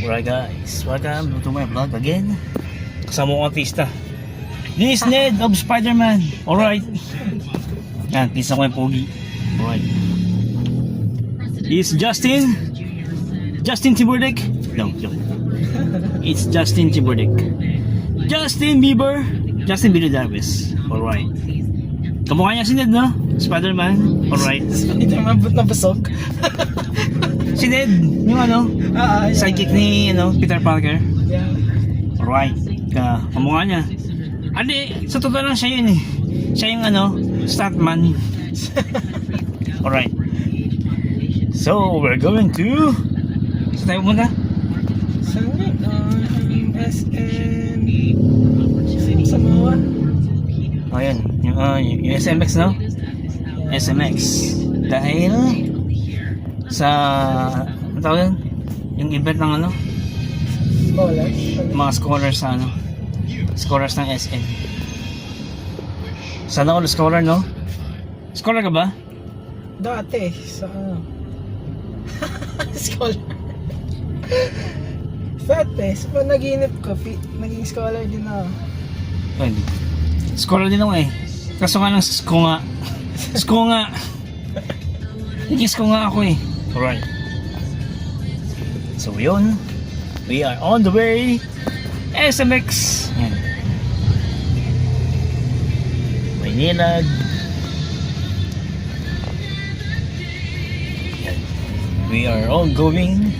Alright guys, welcome to my vlog again. Kasama ko ang artista. This is Ned of Spider-Man. Alright. Yan, pisa ko yung pogi. Alright. This is Justin. Justin Timberlake. No, joke. It's Justin Timberlake. Justin Bieber. Justin Bieber Davis. Alright. Kamukha niya si Ned, no? Spider-Man. Alright. Spider-Man, ba't nabusog? Si Ned, yung ano, sidekick ni Peter Parker. Yeah. Alright. Kamukha niya. Adi, sa totoo lang siya yun eh. Siya yung stuntman. Alright. So, we're going to... Saan tayo pumunta? Saan yun? SM... Samawa? Oh, yan. Yung SMX, no? SMX. Dahil... sa... Ano tawag yan? Yung event ng Scholars? mga scholars sa scholars ng SM. Sana all scholar, no? Scholar ka ba? Dati, sa Scholar. Dati, sa naginip ko, naging scholar din ako. Pwede. Scholar din ako eh. Kaso nga ng sko nga. Sko nga. Naging sko nga ako eh. Alright. So yun. We are on the way. SMX. Yan. Maynilad. Yan. We are all going.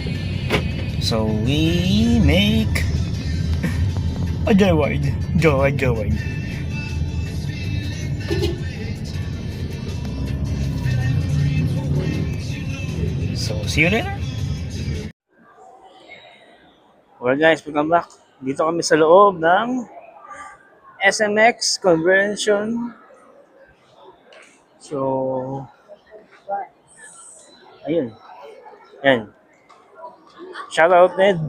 So we make a joyride. Joyride. So see you later. Well guys, welcome back. Dito kami sa loob ng SMX Convention. So, ayun. Yan. Shout out Ned.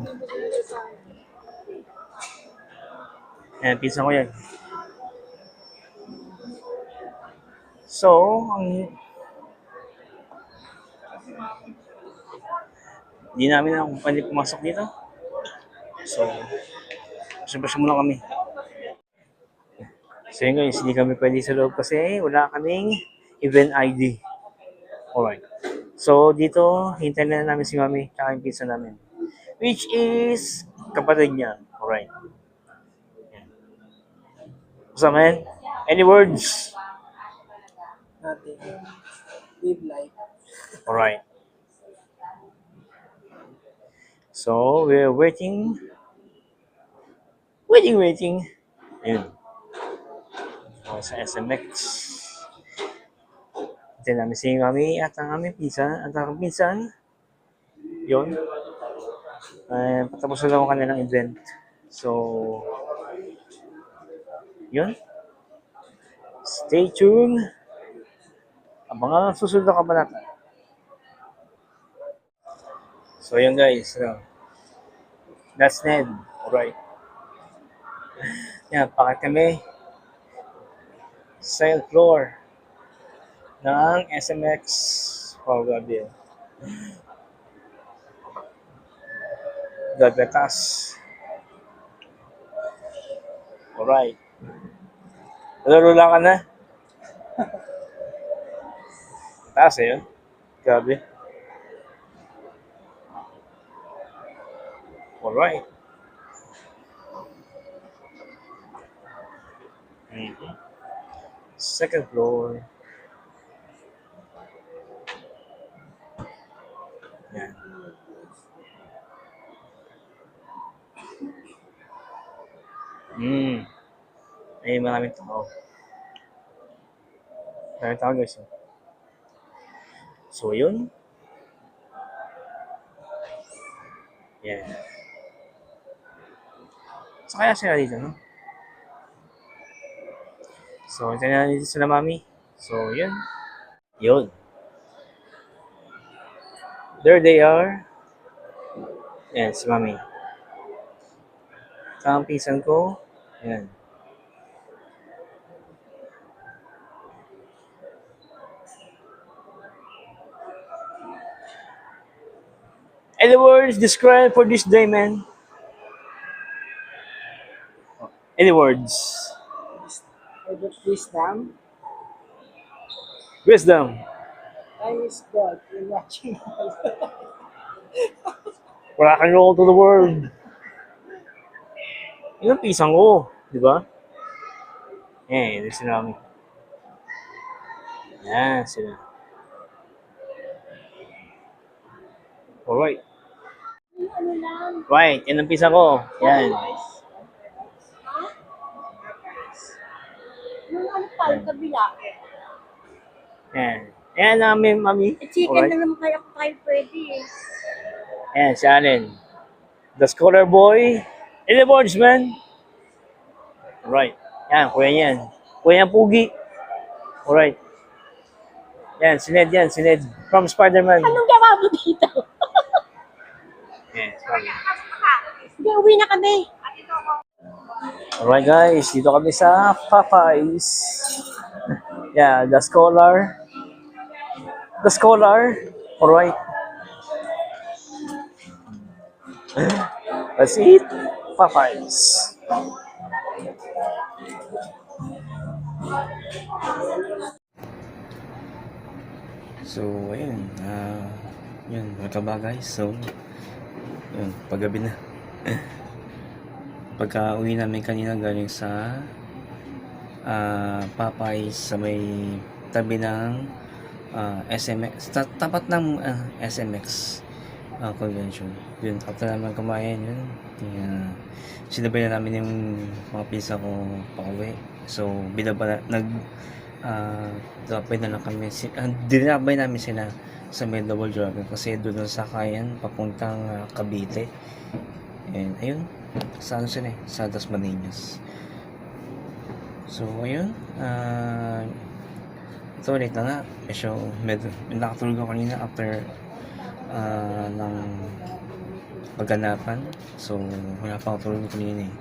Yan, pizza ko yan. So, hindi namin kung pwede pumasok dito. So, basta muna kami. So yun guys, hindi kami pwede sa loob kasi wala kaming event ID. Alright. So dito, hintayin na namin si Mami tsaka yung pizza namin. Which is kapatid niya. Alright. What's up, man? Any words? Nothing. Live life. Alright. So, we're waiting. Waiting. Ayun. So, sa SMX. Ito namin si Mami at ang aming pinsan. At ang pinsan, yun. Patapos na lang kanilang event. So, yun. Stay tuned. Abangan ang susunod na kabanata. So, yun guys. That's Ned. Alright. Yan, pakit kami sa floor ng SMX. Oh, grabe yun. Grabe taas. Alright. Lula ka na? Taas eh yun. Grabe. Alright. Second floor. Yan. Ay, maraming tao. Maraming tao guys. So, yun. Yan. So, kaya sila dito, no? So, ito na dito sila, Mami. So, yun. Yun. There they are. Yan, si Mami. Ito ang pinsan ko. Yan. Any words describe for this day, man? Any words? For the wisdom, Wisdom. time is God. You're watching. Rock and roll to the world. Yun ang pisang ko, di ba? Eh, there's sila kami. Yan, sila. Alright. Right, yan ang pisang ko. Yan. Yung ano pa, yung kabila. Yan. Yan namin, mami. Chicken Alright. na naman kaya tayo pwede eh. Yan, si Allen. The Scholar Boy. In the boards, man. Alright. Yan, kuya yan. Kuya yan, Pugi. Alright. Yan, si Ned yan. Si Ned from Spider-Man. Anong gawa mo dito? Yan, sorry. Hindi, uwi na kami. Alright guys, dito kami sa Popeyes. Yeah, the Scholar. The Scholar. Alright. Let's eat Popeyes. So, ayun. Yun, magkaba guys. So, yun, paggabi na. Pagka uwi namin kanina galing sa Popeyes sa may tabi ng SMX. Tapat ng SMX convention. Yun, after naman kumain yun. Sinabay na namin yung mga pizza ko pauwi. So, drop-by na lang kami. Dinabay namin sila sa may Double Dragon kasi doon sa Sakayan papuntang Cavite. And ayun, sa ano sila sa Dasmaniñas. So ayun, ito ulit na nga. So, nakatulog ako kanina after ng pagganapan. So wala pa ako tulog kanina eh.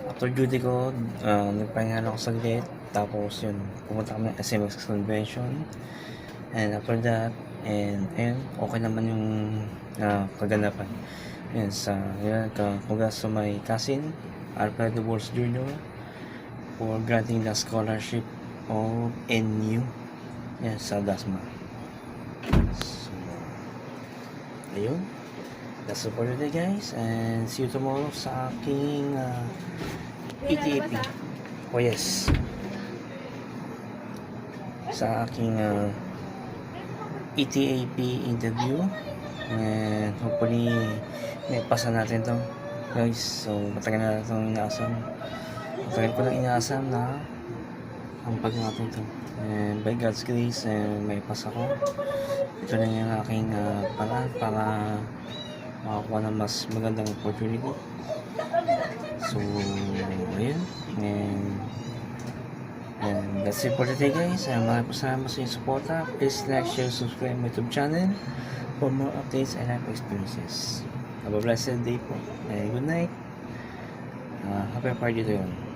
After duty ko, nagpahinga ako saglit. Tapos yun, pumunta kami ng SMX Convention. And after that, and ayun, okay naman yung kaganapan. Yan, congrats to my cousin, Alfredo Walsh Jr. for granting the scholarship of NU. Yan, sa Dasma. So, ayun. That's it for today guys. And see you tomorrow sa aking ETAP. Oh yes. Sa aking ETAP interview. And hopefully may pasa natin to guys. So matagal na itong inaasam. Matagal ko lang inaasam na ang pag natin to. And by God's grace, may pasa ko. Ito na yung aking paraan para makakuha ng mas magandang opportunity. So ayun. And that's it for today guys. Maraming salamat sa inyong suporta. Please like, share, subscribe my YouTube channel for more updates and life experiences. Have a blessed day po. And good night. Happy party to you all.